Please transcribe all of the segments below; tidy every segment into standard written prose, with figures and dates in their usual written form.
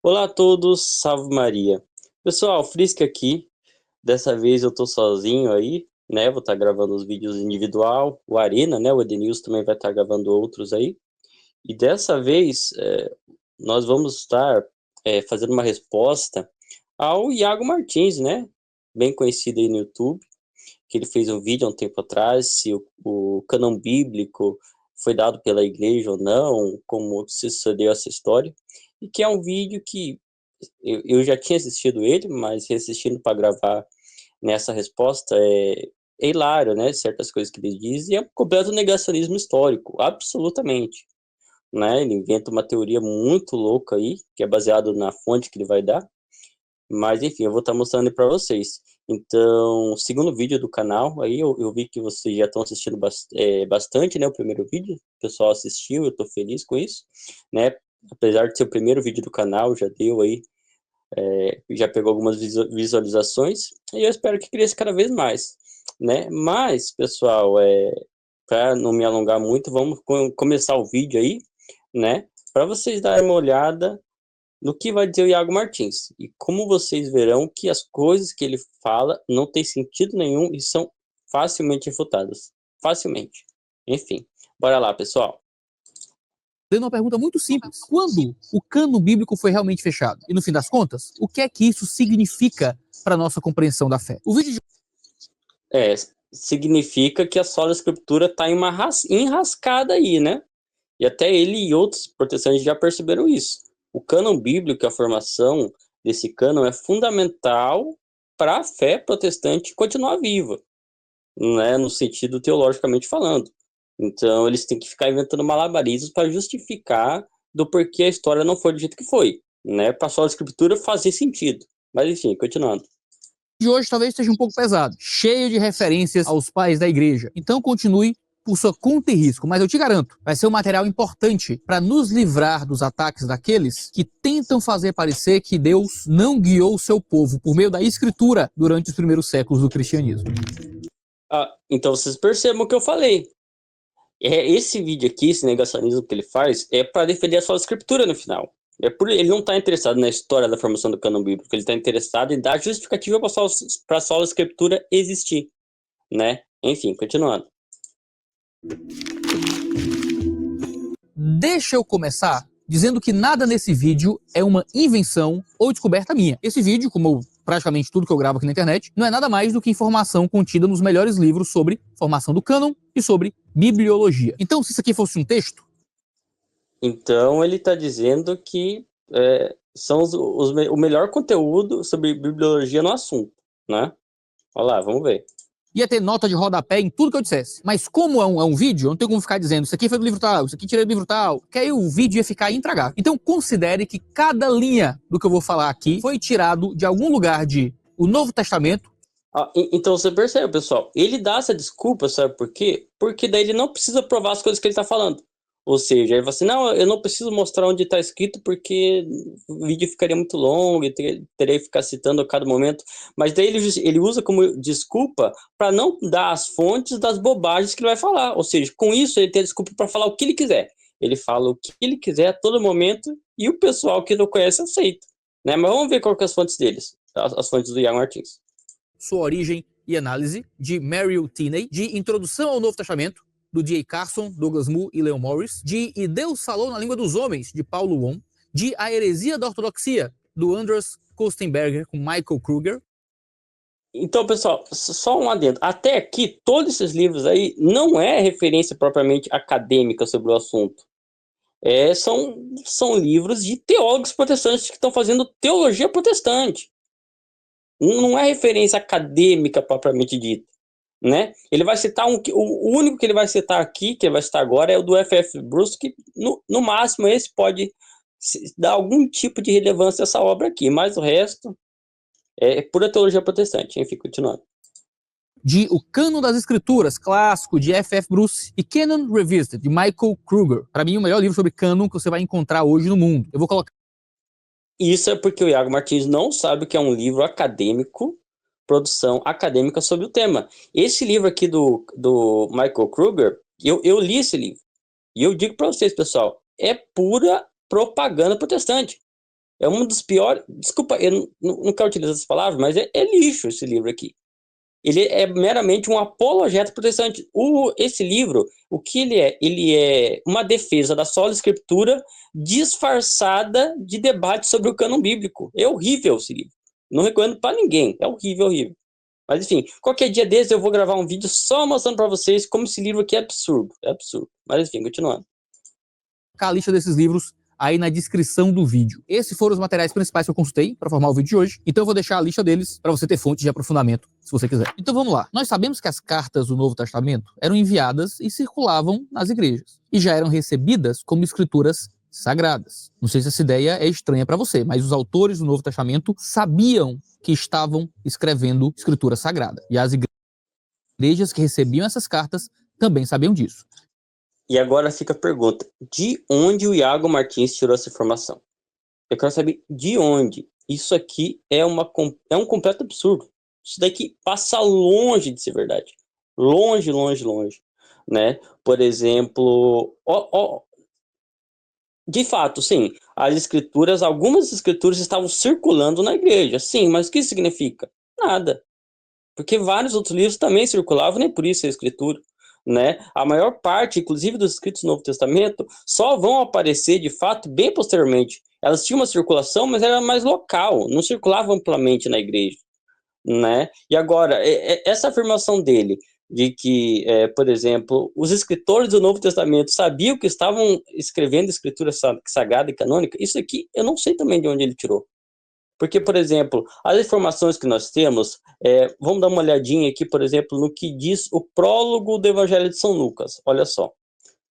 Olá a todos, salve Maria. Pessoal, Frisca aqui. Dessa vez eu tô sozinho aí, né? Vou estar gravando os vídeos individual, o Arena, né? O Edenilson também vai estar gravando outros aí. E dessa vez nós vamos estar fazendo uma resposta ao Iago Martins, né? Bem conhecido aí no YouTube, que ele fez um vídeo há um tempo atrás, se o cânon bíblico foi dado pela igreja ou não, como sucedeu essa história. E que é um vídeo que eu já tinha assistido ele, mas reassistindo para gravar nessa resposta é hilário, né? Certas coisas que ele diz, e é um completo negacionismo histórico, absolutamente. Né? Ele inventa uma teoria muito louca aí, que é baseado na fonte que ele vai dar, mas enfim, eu vou estar mostrando para vocês. Então, segundo vídeo do canal, aí eu vi que vocês já estão assistindo bastante, né? O primeiro vídeo, o pessoal assistiu, eu estou feliz com isso, né? Apesar de ser o primeiro vídeo do canal, já deu aí já pegou algumas visualizações e eu espero que cresça cada vez mais, né? Mas, pessoal, para não me alongar muito, vamos começar o vídeo aí, né? Para vocês darem uma olhada no que vai dizer o Iago Martins e como vocês verão que as coisas que ele fala não tem sentido nenhum e são facilmente refutadas, facilmente. Enfim, bora lá, pessoal. Dando uma pergunta muito simples. Quando o cano bíblico foi realmente fechado? E no fim das contas, o que é que isso significa para a nossa compreensão da fé? O vídeo de É, significa que a sola escritura está em uma enrascada aí, né? E até ele e outros protestantes já perceberam isso. O cânon bíblico, a formação desse cânon é fundamental para a fé protestante continuar viva, né, no sentido teologicamente falando. Então, eles têm que ficar inventando malabarismos para justificar do porquê a história não foi do jeito que foi, né, para só a escritura fazer sentido. Mas enfim, continuando. de hoje talvez seja um pouco pesado, cheio de referências aos pais da igreja. Então continue por sua conta e risco, mas eu te garanto, vai ser um material importante para nos livrar dos ataques daqueles que tentam fazer parecer que Deus não guiou o seu povo por meio da escritura durante os primeiros séculos do cristianismo. Então, vocês percebam o que eu falei. Esse vídeo aqui, esse negacionismo que ele faz, é para defender a sola escritura no final. Ele não está interessado na história da formação do cânon bíblico, ele está interessado em dar justificativa para a sola escritura existir, né? Enfim, continuando. Deixa eu começar dizendo que nada nesse vídeo é uma invenção ou descoberta minha. Esse vídeo, como praticamente tudo que eu gravo aqui na internet, não é nada mais do que informação contida nos melhores livros sobre formação do cânon e sobre bibliologia. Então, se isso aqui fosse um texto... Então, ele está dizendo que são o melhor conteúdo sobre bibliologia no assunto, né? Olha lá, vamos ver. Ia ter nota de rodapé em tudo que eu dissesse. Mas como é um vídeo, eu não tenho como ficar dizendo isso aqui foi do livro tal, isso aqui tirei do livro tal, que aí o vídeo ia ficar intragável. Então considere que cada linha do que eu vou falar aqui foi tirado de algum lugar de o Novo Testamento. Então você percebe, pessoal, ele dá essa desculpa, sabe por quê? Porque daí ele não precisa provar as coisas que ele está falando. Ou seja, ele fala assim, não, eu não preciso mostrar onde está escrito porque o vídeo ficaria muito longo e teria que ficar citando a cada momento. Mas daí ele usa como desculpa para não dar as fontes das bobagens que ele vai falar. Ou seja, com isso ele tem desculpa para falar o que ele quiser. Ele fala o que ele quiser a todo momento e o pessoal que não conhece aceita. Né? Mas vamos ver qual que é as fontes deles, as fontes do Ian Martins. Sua origem e análise, de Merrill Tenney, de Introdução ao Novo Testamento, do D.A. Carson, Douglas Moo e Leon Morris, de E Deus Falou na Língua dos Homens, de Paulo Wong, de A Heresia da Ortodoxia, do Andreas Kostenberger com Michael Kruger. Então, pessoal, só um adendo. Até aqui, todos esses livros aí não é referência propriamente acadêmica sobre o assunto. São livros de teólogos protestantes que estão fazendo teologia protestante. Não é referência acadêmica propriamente dita, né? Ele vai citar o único que ele vai citar aqui, que ele vai citar agora, é o do F.F. Bruce, que no máximo esse pode dar algum tipo de relevância a essa obra aqui, mas o resto é pura teologia protestante. Enfim, continuando. De O Cânon das Escrituras, clássico, de F.F. Bruce, e Canon Revisited, de Michael Kruger. Para mim, o melhor livro sobre cânon que você vai encontrar hoje no mundo. Eu vou colocar... Isso é porque o Iago Martins não sabe o que é um livro acadêmico, produção acadêmica sobre o tema. Esse livro aqui do Michael Kruger, eu li esse livro. E eu digo para vocês, pessoal, é pura propaganda protestante. É um dos piores... Desculpa, eu não quero utilizar essas palavras, mas é lixo esse livro aqui. Ele é meramente um apologeta protestante. Esse livro, o que ele é? Ele é uma defesa da sola escritura disfarçada de debate sobre o cânon bíblico. É horrível esse livro. Não recomendo para ninguém. É horrível, horrível. Mas enfim, qualquer dia desses eu vou gravar um vídeo só mostrando para vocês como esse livro aqui é absurdo. É absurdo. Mas enfim, continuando. A lista desses livros aí na descrição do vídeo. Esses foram os materiais principais que eu consultei para formar o vídeo de hoje, então eu vou deixar a lista deles para você ter fonte de aprofundamento, se você quiser. Então vamos lá. Nós sabemos que as cartas do Novo Testamento eram enviadas e circulavam nas igrejas, e já eram recebidas como escrituras sagradas. Não sei se essa ideia é estranha para você, mas os autores do Novo Testamento sabiam que estavam escrevendo escritura sagrada, e as igrejas que recebiam essas cartas também sabiam disso. E agora fica a pergunta, de onde o Iago Martins tirou essa informação? Eu quero saber de onde. Isso aqui é um completo absurdo. Isso daqui passa longe de ser verdade. Longe, longe, longe. Né? Por exemplo, de fato, sim, algumas escrituras estavam circulando na igreja. Sim, mas o que isso significa? Nada. Porque vários outros livros também circulavam, nem por isso é escritura, né? A maior parte, inclusive dos escritos do Novo Testamento, só vão aparecer de fato bem posteriormente. Elas tinham uma circulação, mas era mais local, não circulavam amplamente na igreja, né? E agora, essa afirmação dele de que, por exemplo, os escritores do Novo Testamento sabiam que estavam escrevendo escritura sagrada e canônica, isso aqui eu não sei também de onde ele tirou. Porque, por exemplo, as informações que nós temos, vamos dar uma olhadinha aqui, por exemplo, no que diz o prólogo do Evangelho de São Lucas. Olha só.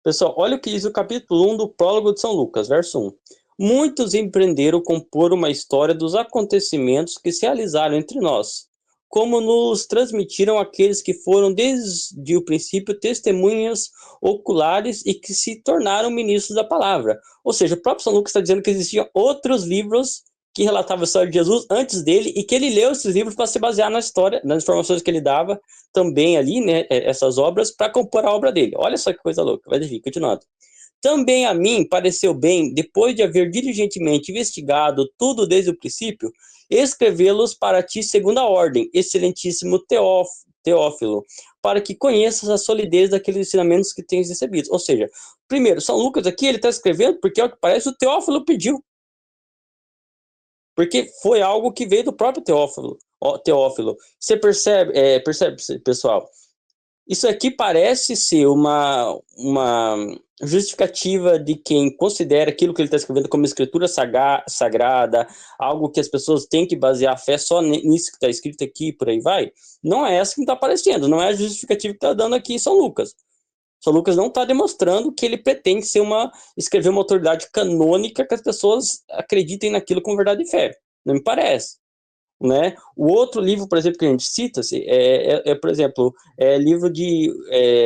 Pessoal, olha o que diz o capítulo 1 do prólogo de São Lucas, verso 1. Muitos empreenderam compor uma história dos acontecimentos que se realizaram entre nós, como nos transmitiram aqueles que foram desde o princípio testemunhas oculares e que se tornaram ministros da palavra. Ou seja, o próprio São Lucas está dizendo que existiam outros livros que relatavam a história de Jesus antes dele e que ele leu esses livros para se basear na história, nas informações que ele dava também ali, né, essas obras, para compor a obra dele. Olha só que coisa louca, vai vir, continuando. Também a mim pareceu bem, depois de haver diligentemente investigado tudo desde o princípio, escrevê-los para ti segunda ordem, excelentíssimo Teófilo, para que conheças a solidez daqueles ensinamentos que tens recebido. Ou seja, primeiro, São Lucas aqui, ele está escrevendo porque, ao que parece, o Teófilo pediu. Porque foi algo que veio do próprio Teófilo. Você percebe, pessoal? Isso aqui parece ser uma justificativa de quem considera aquilo que ele está escrevendo como escritura sagrada, algo que as pessoas têm que basear a fé só nisso que está escrito aqui, por aí vai. Não é essa que está aparecendo, não é a justificativa que está dando aqui em São Lucas. São Lucas não está demonstrando que ele pretende escrever uma autoridade canônica que as pessoas acreditem naquilo com verdade e fé. Não me parece. Né? O outro livro, por exemplo, que a gente cita, por exemplo, livro de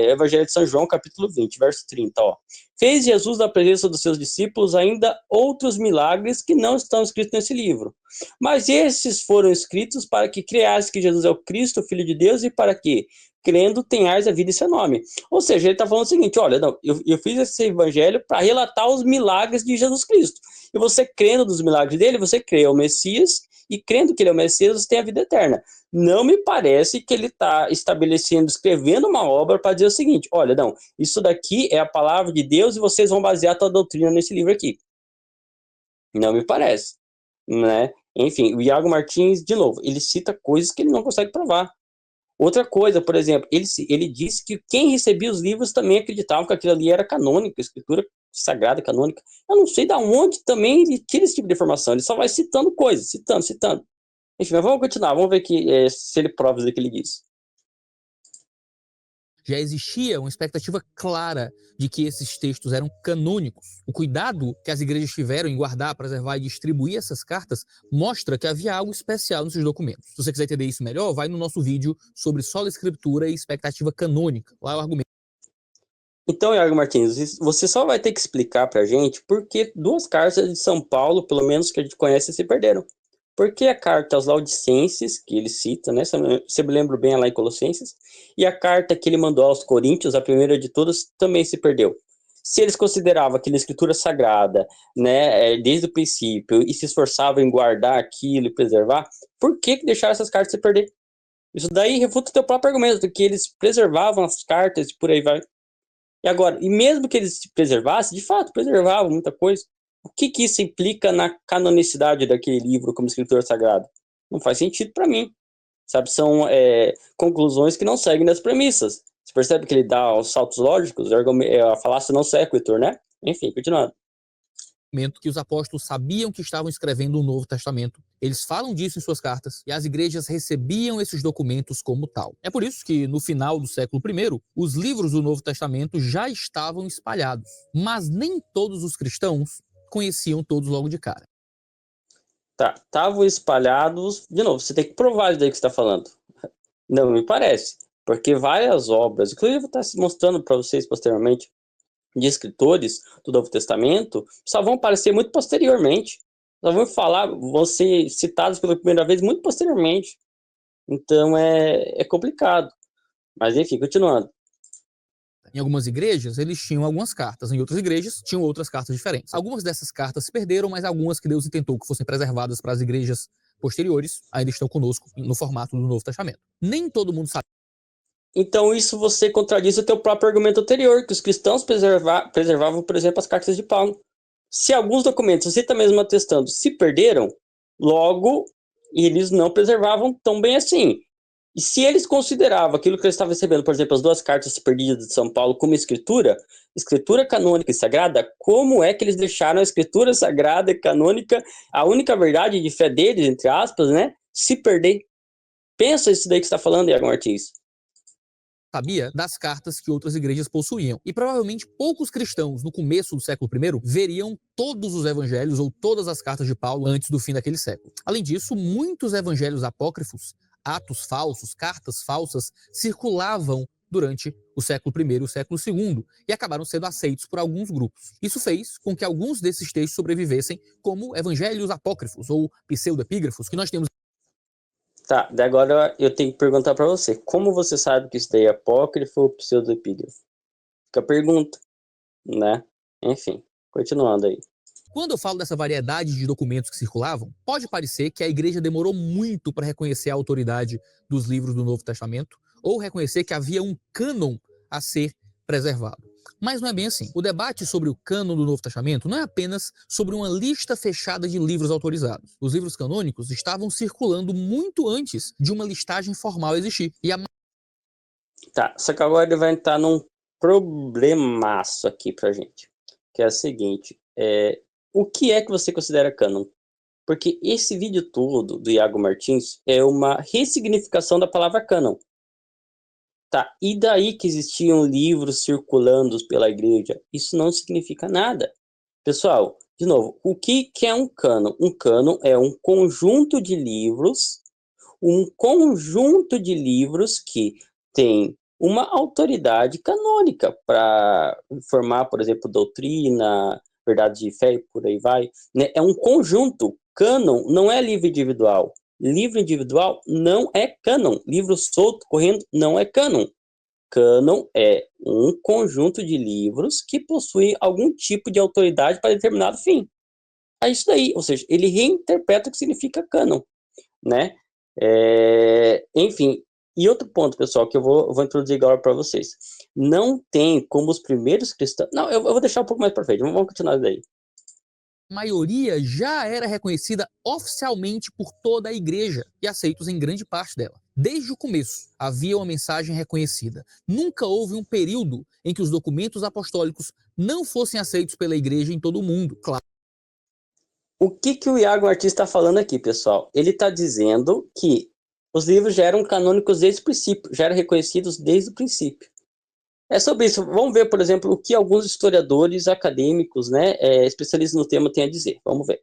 Evangelho de São João, capítulo 20, verso 30. Ó. Fez Jesus na presença dos seus discípulos ainda outros milagres que não estão escritos nesse livro. Mas esses foram escritos para que creais que Jesus é o Cristo, Filho de Deus, e para que, crendo, tenhais a vida em seu nome. Ou seja, ele está falando o seguinte, olha, não, eu fiz esse evangelho para relatar os milagres de Jesus Cristo. E você crendo dos milagres dele, você crê o Messias, e crendo que ele é o Messias, você tem a vida eterna. Não me parece que ele está escrevendo uma obra para dizer o seguinte, olha, não, isso daqui é a palavra de Deus e vocês vão basear a tua doutrina nesse livro aqui. Não me parece, né? Enfim, o Iago Martins, de novo, ele cita coisas que ele não consegue provar. Outra coisa, por exemplo, ele disse que quem recebia os livros também acreditava que aquilo ali era canônico, escritura sagrada, canônica. Eu não sei de onde também ele tira esse tipo de informação, ele só vai citando coisas, citando. Enfim, mas vamos continuar, vamos ver se ele prova o que ele disse. Já existia uma expectativa clara de que esses textos eram canônicos. O cuidado que as igrejas tiveram em guardar, preservar e distribuir essas cartas mostra que havia algo especial nesses documentos. Se você quiser entender isso melhor, vai no nosso vídeo sobre sola escritura e expectativa canônica. Lá é o argumento. Então, Iago Martins, você só vai ter que explicar para a gente por que duas cartas de São Paulo, pelo menos que a gente conhece, se perderam. Porque a carta aos Laodicenses, que ele cita, né? Se eu me lembro bem, é lá em Colossenses, e a carta que ele mandou aos Coríntios, a primeira de todas, também se perdeu. Se eles consideravam aquela escritura sagrada, né, desde o princípio, e se esforçavam em guardar aquilo e preservar, por que deixaram essas cartas se perder? Isso daí refuta o teu próprio argumento, que eles preservavam as cartas e por aí vai. E agora, e mesmo que eles se preservassem, de fato, preservavam muita coisa, o que isso implica na canonicidade daquele livro como escritura sagrada? Não faz sentido para mim, sabe? São conclusões que não seguem das premissas. Você percebe que ele dá os saltos lógicos, a falácia não sequitur, né? Enfim, continuando. Que os apóstolos sabiam que estavam escrevendo o Novo Testamento. Eles falam disso em suas cartas e as igrejas recebiam esses documentos como tal. É por isso que, no final do século I, os livros do Novo Testamento já estavam espalhados. Mas nem todos os cristãos conheciam todos logo de cara. Tá, estavam espalhados. De novo, você tem que provar isso daí que você está falando. Não me parece. Porque várias obras, inclusive eu vou estar mostrando para vocês posteriormente, de escritores do Novo Testamento, só vão aparecer muito posteriormente. Só vão vão ser citados pela primeira vez muito posteriormente. Então é complicado. Mas enfim, continuando. Em algumas igrejas, eles tinham algumas cartas. Em outras igrejas, tinham outras cartas diferentes. Algumas dessas cartas se perderam, mas algumas que Deus intentou que fossem preservadas para as igrejas posteriores ainda estão conosco no formato do Novo Testamento. Nem todo mundo sabe. Então isso você contradiz o teu próprio argumento anterior, que os cristãos preservavam, por exemplo, as cartas de Paulo. Se alguns documentos, você está mesmo atestando, se perderam, logo eles não preservavam tão bem assim. E se eles consideravam aquilo que eles estavam recebendo, por exemplo, as 2 cartas perdidas de São Paulo como escritura canônica e sagrada, como é que eles deixaram a escritura sagrada e canônica, a única verdade de fé deles, entre aspas, né, se perder? Pensa isso daí que você está falando, Iago Martins. Sabia das cartas que outras igrejas possuíam. E provavelmente poucos cristãos no começo do século I veriam todos os evangelhos ou todas as cartas de Paulo antes do fim daquele século. Além disso, muitos evangelhos apócrifos, atos falsos, cartas falsas, circulavam durante o século I e o século II e acabaram sendo aceitos por alguns grupos. Isso fez com que alguns desses textos sobrevivessem como evangelhos apócrifos ou pseudoepígrafos que nós temos. Tá, daí agora eu tenho que perguntar para você, como você sabe que isso daí é apócrifo ou pseudoepígrafo? Fica a pergunta, né? Enfim, continuando aí. Quando eu falo dessa variedade de documentos que circulavam, pode parecer que a igreja demorou muito para reconhecer a autoridade dos livros do Novo Testamento ou reconhecer que havia um cânon a ser preservado. Mas não é bem assim. O debate sobre o cânon do Novo Testamento não é apenas sobre uma lista fechada de livros autorizados. Os livros canônicos estavam circulando muito antes de uma listagem formal existir. Tá, só que agora ele vai entrar num problemaço aqui pra gente, que é o seguinte, o que é que você considera cânon? Porque esse vídeo todo do Iago Martins é uma ressignificação da palavra cânon. Tá, e daí que existiam livros circulando pela igreja? Isso não significa nada. Pessoal, de novo, o que é um cânon? Um cânon é um conjunto de livros, que tem uma autoridade canônica para formar, por exemplo, doutrina, verdade de fé e por aí vai. Né? É um conjunto. Cânon não é livro individual. Livro individual não é cânon. Livro solto, correndo, não é cânon. Cânon é um conjunto de livros que possuem algum tipo de autoridade para determinado fim. É isso daí, ou seja, ele reinterpreta o que significa cânon, né? Enfim, e outro ponto, pessoal, que eu vou introduzir agora para vocês. Não tem como os primeiros cristãos... Não, eu vou deixar um pouco mais para frente, vamos continuar daí. A maioria já era reconhecida oficialmente por toda a igreja e aceitos em grande parte dela. Desde o começo, havia uma mensagem reconhecida. Nunca houve um período em que os documentos apostólicos não fossem aceitos pela igreja em todo o mundo. Claro. O que o Iago Martins está falando aqui, pessoal? Ele está dizendo que os livros já eram canônicos desde o princípio, já eram reconhecidos desde o princípio. É sobre isso. Vamos ver, por exemplo, o que alguns historiadores acadêmicos, né, especialistas no tema, têm a dizer. Vamos ver.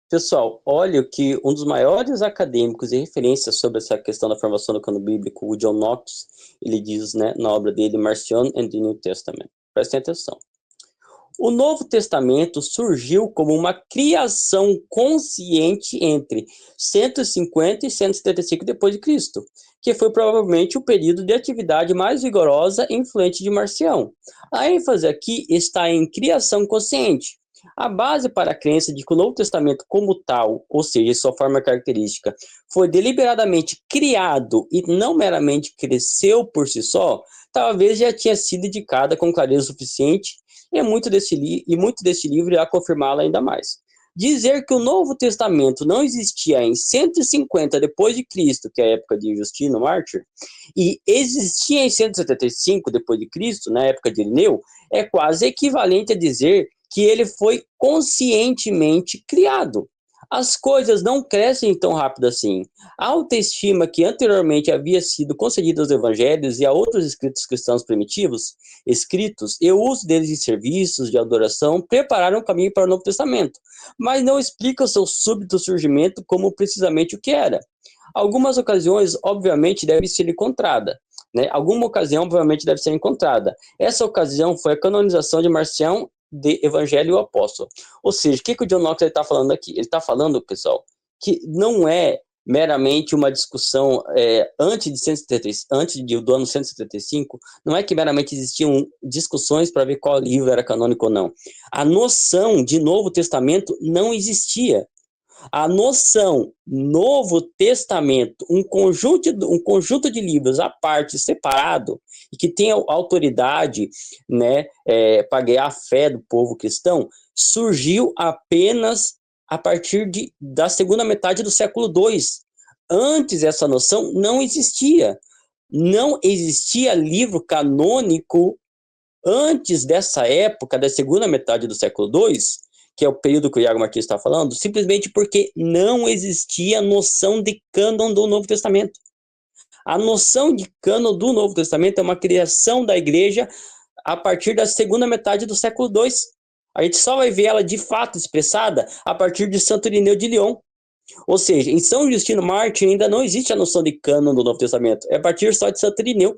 Pessoal, olha o que um dos maiores acadêmicos e referências sobre essa questão da formação do cânon bíblico, o John Knox, ele diz, né, na obra dele, Marcion and the New Testament. Prestem atenção. O Novo Testamento surgiu como uma criação consciente entre 150 e 175 depois de Cristo, que foi provavelmente o período de atividade mais vigorosa e influente de Marcião. A ênfase aqui está em criação consciente. A base para a crença de que o Novo Testamento como tal, ou seja, sua forma característica, foi deliberadamente criado e não meramente cresceu por si só, talvez já tinha sido indicada com clareza suficiente e muito desse livro irá confirmá-la ainda mais. Dizer que o Novo Testamento não existia em 150 depois de Cristo, que é a época de Justino Mártir, e existia em 175 depois de Cristo, na época de Irineu, é quase equivalente a dizer que ele foi conscientemente criado. As coisas não crescem tão rápido assim. A autoestima que anteriormente havia sido concedida aos evangelhos e a outros escritos cristãos primitivos, e o uso deles em serviços de adoração prepararam o caminho para o Novo Testamento, mas não explica o seu súbito surgimento como precisamente o que era. Algumas ocasiões, obviamente, deve ser encontrada. Alguma ocasião, obviamente, deve ser encontrada. Essa ocasião foi a canonização de Marcião de Evangelho e o Apóstolo. Ou seja, o que o John Knox está falando aqui? Ele está falando, pessoal, que não é meramente uma discussão antes do ano 175, não é que meramente existiam discussões para ver qual livro era canônico ou não. A noção de Novo Testamento não existia. A noção Novo Testamento, um conjunto de livros à parte, separado, e que tem autoridade, para guiar a fé do povo cristão, surgiu apenas a partir da segunda metade do século II. Antes, essa noção não existia. Não existia livro canônico antes dessa época, da segunda metade do século II, que é o período que o Iago Martins está falando, simplesmente porque não existia noção de cânon do Novo Testamento. A noção de cânon do Novo Testamento é uma criação da igreja a partir da segunda metade do século II. A gente só vai ver ela de fato expressada a partir de Santo Irineu de Lyon. Ou seja, em São Justino Mártir ainda não existe a noção de cânon do Novo Testamento, é a partir só de Santo Irineu.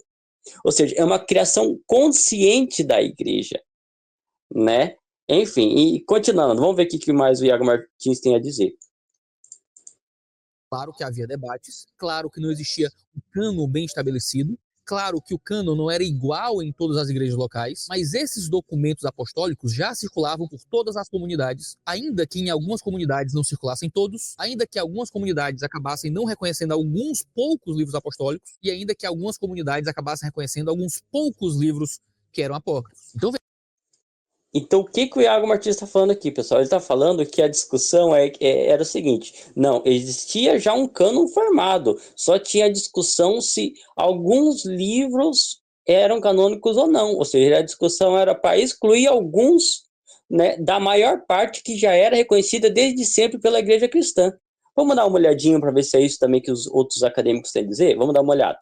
Ou seja, é uma criação consciente da igreja, né? Enfim, e continuando, vamos ver o que mais o Iago Martins tem a dizer. Claro que havia debates, claro que não existia um cânon bem estabelecido, claro que o cânon não era igual em todas as igrejas locais, mas esses documentos apostólicos já circulavam por todas as comunidades, ainda que em algumas comunidades não circulassem todos, ainda que algumas comunidades acabassem não reconhecendo alguns poucos livros apostólicos, e ainda que algumas comunidades acabassem reconhecendo alguns poucos livros que eram apócrifos. Então, o que o Iago Martins está falando aqui, pessoal? Ele está falando que a discussão era o seguinte: não, existia já um cânon formado, só tinha discussão se alguns livros eram canônicos ou não, ou seja, a discussão era para excluir alguns, da maior parte que já era reconhecida desde sempre pela igreja cristã. Vamos dar uma olhadinha para ver se é isso também que os outros acadêmicos têm a dizer? Vamos dar uma olhada.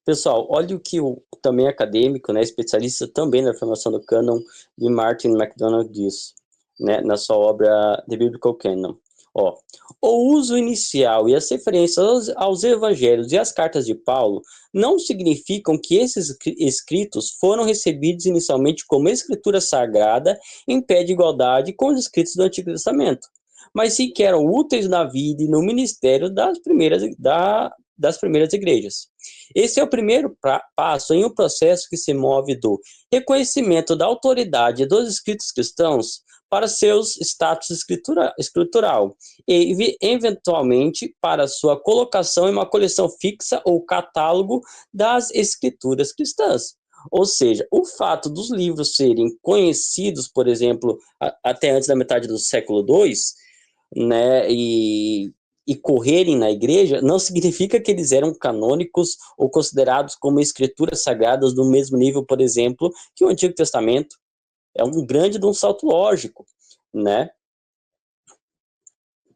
Pessoal, olha o que o também acadêmico, especialista também na formação do cânon, de Martin MacDonald diz, na sua obra The Biblical Canon. O uso inicial e as referências aos evangelhos e às cartas de Paulo não significam que esses escritos foram recebidos inicialmente como escritura sagrada em pé de igualdade com os escritos do Antigo Testamento, mas sim que eram úteis na vida e no ministério das primeiras igrejas. Esse é o primeiro passo em um processo que se move do reconhecimento da autoridade dos escritos cristãos para seus status escritural e, eventualmente, para sua colocação em uma coleção fixa ou catálogo das escrituras cristãs. Ou seja, o fato dos livros serem conhecidos, por exemplo, até antes da metade do século II, e correrem na igreja, não significa que eles eram canônicos ou considerados como escrituras sagradas do mesmo nível, por exemplo, que o Antigo Testamento. É um grande de um salto lógico,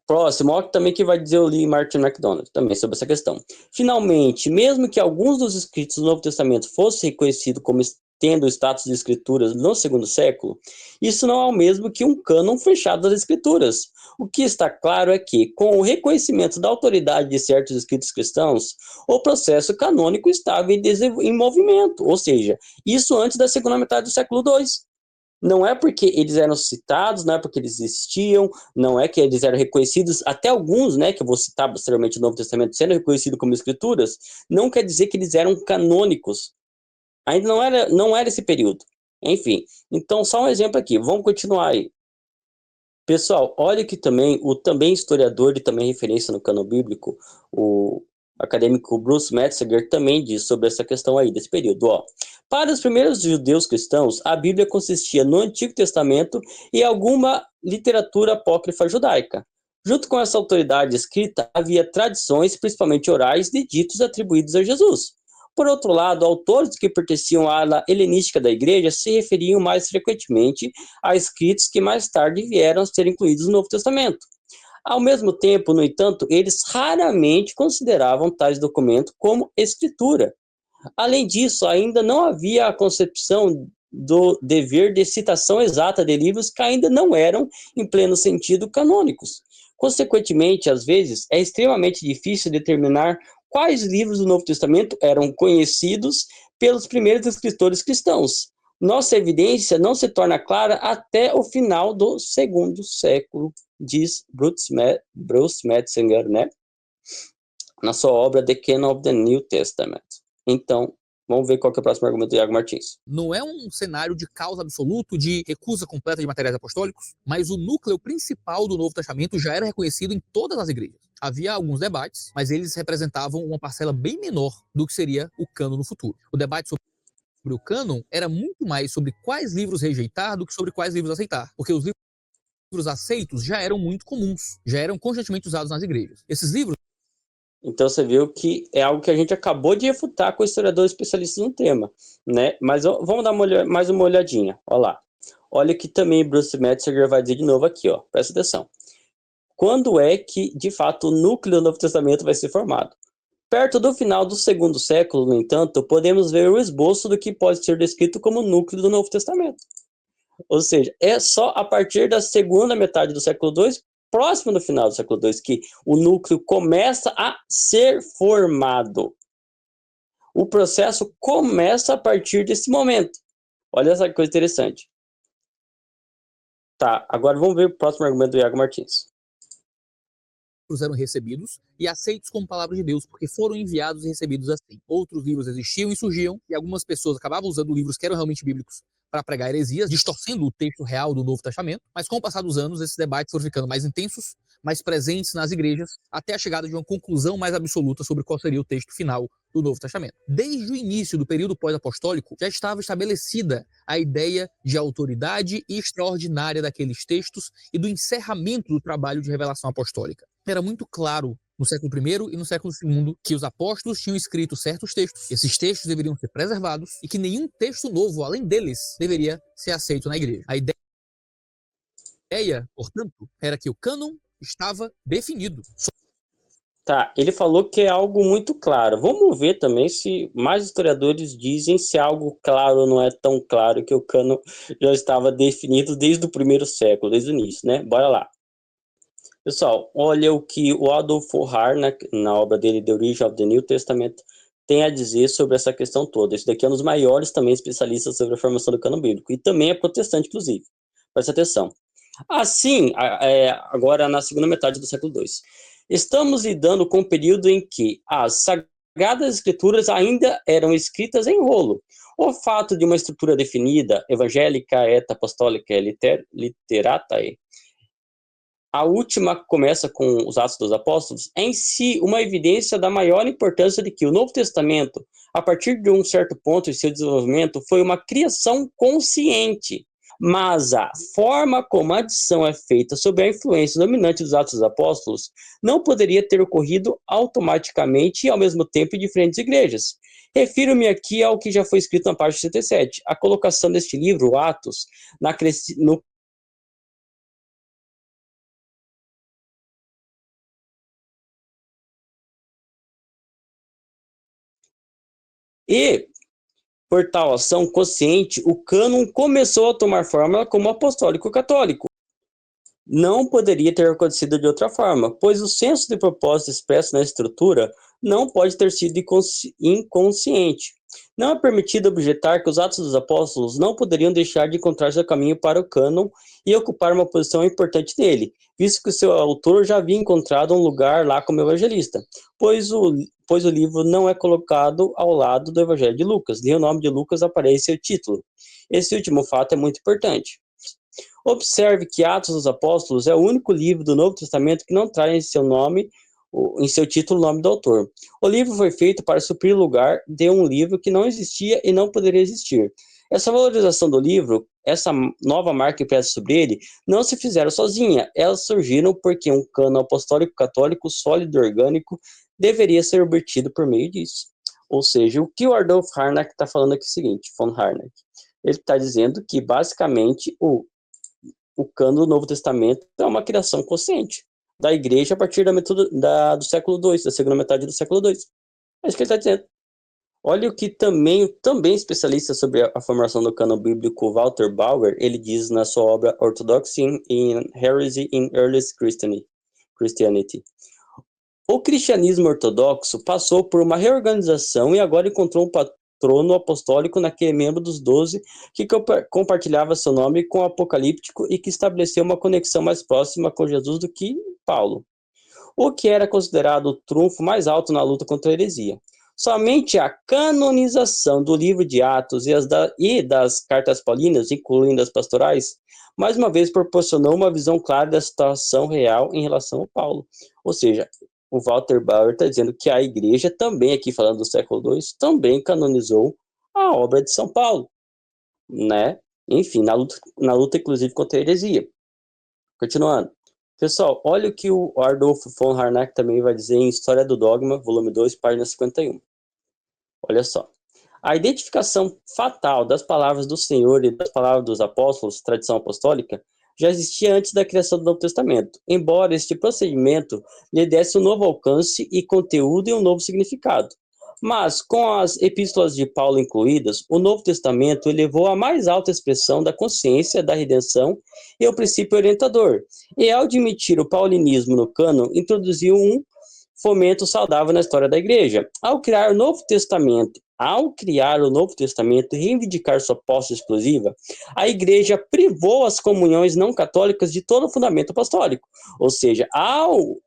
Próximo, olha também que vai dizer o Lee Martin MacDonald, também sobre essa questão. Finalmente, mesmo que alguns dos escritos do Novo Testamento fossem reconhecidos como tendo o status de escrituras no segundo século, isso não é o mesmo que um cânon fechado das escrituras. O que está claro é que, com o reconhecimento da autoridade de certos escritos cristãos, o processo canônico estava em movimento, ou seja, isso antes da segunda metade do século II. Não é porque eles eram citados, não é porque eles existiam, não é que eles eram reconhecidos, até alguns, né, que eu vou citar posteriormente no Novo Testamento, sendo reconhecidos como escrituras, não quer dizer que eles eram canônicos. Ainda não era esse período. Enfim, então só um exemplo aqui, vamos continuar aí. Pessoal, olha que também, o também historiador e também referência no cânon bíblico, o acadêmico Bruce Metzinger também diz sobre essa questão aí, desse período. Ó. Para os primeiros judeus cristãos, a Bíblia consistia no Antigo Testamento e alguma literatura apócrifa judaica. Junto com essa autoridade escrita, havia tradições, principalmente orais, de ditos atribuídos a Jesus. Por outro lado, autores que pertenciam à ala helenística da igreja se referiam mais frequentemente a escritos que mais tarde vieram a ser incluídos no Novo Testamento. Ao mesmo tempo, no entanto, eles raramente consideravam tais documentos como escritura. Além disso, ainda não havia a concepção do dever de citação exata de livros que ainda não eram, em pleno sentido, canônicos. Consequentemente, às vezes, é extremamente difícil determinar quais livros do Novo Testamento eram conhecidos pelos primeiros escritores cristãos. Nossa evidência não se torna clara até o final do segundo século, diz Bruce Metzinger, né? Na sua obra The Canon of the New Testament. Então, vamos ver qual que é o próximo argumento do Iago Martins. Não é um cenário de caos absoluto, de recusa completa de materiais apostólicos, mas o núcleo principal do Novo Testamento já era reconhecido em todas as igrejas. Havia alguns debates, mas eles representavam uma parcela bem menor do que seria o cânon no futuro. O debate sobre o cânon era muito mais sobre quais livros rejeitar do que sobre quais livros aceitar, porque os livros aceitos já eram muito comuns, já eram constantemente usados nas igrejas. Esses livros Então você viu que é algo que a gente acabou de refutar com historiadores especialistas no tema, né? Mas vamos dar mais uma olhadinha. Olha lá. Olha que também Bruce Metzinger vai dizer de novo aqui, ó. Presta atenção. Quando é que, de fato, o núcleo do Novo Testamento vai ser formado? Perto do final do segundo século, no entanto, podemos ver o esboço do que pode ser descrito como núcleo do Novo Testamento. Ou seja, é só a partir da segunda metade do século II, próximo do final do século II, que o núcleo começa a ser formado. O processo começa a partir desse momento. Olha essa coisa interessante. Tá, agora vamos ver o próximo argumento do Iago Martins. eram recebidos e aceitos como palavra de Deus, porque foram enviados e recebidos assim. Outros livros existiam e surgiam, e algumas pessoas acabavam usando livros que eram realmente bíblicos para pregar heresias, distorcendo o texto real do Novo Testamento, mas com o passar dos anos, esses debates foram ficando mais intensos, mais presentes nas igrejas, até a chegada de uma conclusão mais absoluta sobre qual seria o texto final do Novo Testamento. Desde o início do período pós-apostólico, já estava estabelecida a ideia de autoridade extraordinária daqueles textos e do encerramento do trabalho de revelação apostólica. Era muito claro no século I e no século II que os apóstolos tinham escrito certos textos, esses textos deveriam ser preservados e que nenhum texto novo, além deles, deveria ser aceito na igreja. A ideia, portanto, era que o cânon estava definido. Tá, ele falou que é algo muito claro. Vamos ver também se mais historiadores dizem se algo claro não é tão claro, que o cânon já estava definido desde o primeiro século, desde o início, né? Bora lá. Pessoal, olha o que o Adolf Hoar, na obra dele, The Origin of the New Testament, tem a dizer sobre essa questão toda. Esse daqui é um dos maiores também especialistas sobre a formação do cânon bíblico, e também é protestante, inclusive. Presta atenção. Assim, agora na segunda metade do século II, estamos lidando com um período em que as Sagradas Escrituras ainda eram escritas em rolo. O fato de uma estrutura definida, evangélica, et apostólica, literatae, a última começa com os Atos dos Apóstolos, é em si uma evidência da maior importância de que o Novo Testamento, a partir de um certo ponto de seu desenvolvimento, foi uma criação consciente. Mas a forma como a adição é feita sob a influência dominante dos Atos dos Apóstolos não poderia ter ocorrido automaticamente e ao mesmo tempo em diferentes igrejas. Refiro-me aqui ao que já foi escrito na página 67, a colocação deste livro, Atos, no E, por tal ação consciente, o cânon começou a tomar forma como apostólico católico. Não poderia ter acontecido de outra forma, pois o senso de propósito expresso na estrutura não pode ter sido inconsciente. Não é permitido objetar que os Atos dos Apóstolos não poderiam deixar de encontrar seu caminho para o cânon e ocupar uma posição importante nele, visto que seu autor já havia encontrado um lugar lá como evangelista, pois o livro não é colocado ao lado do Evangelho de Lucas, nem o nome de Lucas aparece em seu título. Esse último fato é muito importante. Observe que Atos dos Apóstolos é o único livro do Novo Testamento que não traz em seu título, o nome do autor. O livro foi feito para suprir o lugar de um livro que não existia e não poderia existir. Essa valorização do livro, essa nova marca impressa sobre ele, não se fizeram sozinha. Elas surgiram porque um cânon apostólico católico sólido e orgânico deveria ser obtido por meio disso. Ou seja, o que o Adolf Harnack está falando aqui é o seguinte, von Harnack. Ele está dizendo que, basicamente, o cânon do Novo Testamento é uma criação consciente da igreja a partir do século II, da segunda metade do século II. É isso que ele está dizendo. Olha o que também especialista sobre a formação do cânon bíblico, Walter Bauer, ele diz na sua obra Orthodoxy in Heresy in Early Christianity. O cristianismo ortodoxo passou por uma reorganização e agora encontrou um patrono apostólico naquele membro dos 12 que compartilhava seu nome com o apocalíptico e que estabeleceu uma conexão mais próxima com Jesus do que Paulo, o que era considerado o trunfo mais alto na luta contra a heresia. Somente a canonização do livro de Atos e das cartas paulinas, incluindo as pastorais, mais uma vez proporcionou uma visão clara da situação real em relação a Paulo. Ou seja, o Walter Bauer está dizendo que a igreja também, aqui falando do século II, também canonizou a obra de São Paulo, né? Enfim, na luta inclusive contra a heresia. Continuando. Pessoal, olha o que o Adolf von Harnack também vai dizer em História do Dogma, volume 2, página 51. Olha só. A identificação fatal das palavras do Senhor e das palavras dos apóstolos, tradição apostólica, já existia antes da criação do Novo Testamento, embora este procedimento lhe desse um novo alcance e conteúdo e um novo significado. Mas, com as epístolas de Paulo incluídas, o Novo Testamento elevou a mais alta expressão da consciência da redenção e o princípio orientador, e ao admitir o paulinismo no cânon, introduziu um fomento saudável na história da igreja. Ao criar o Novo Testamento e reivindicar sua posse exclusiva, a igreja privou as comunhões não católicas de todo o fundamento apostólico. Ou seja, ao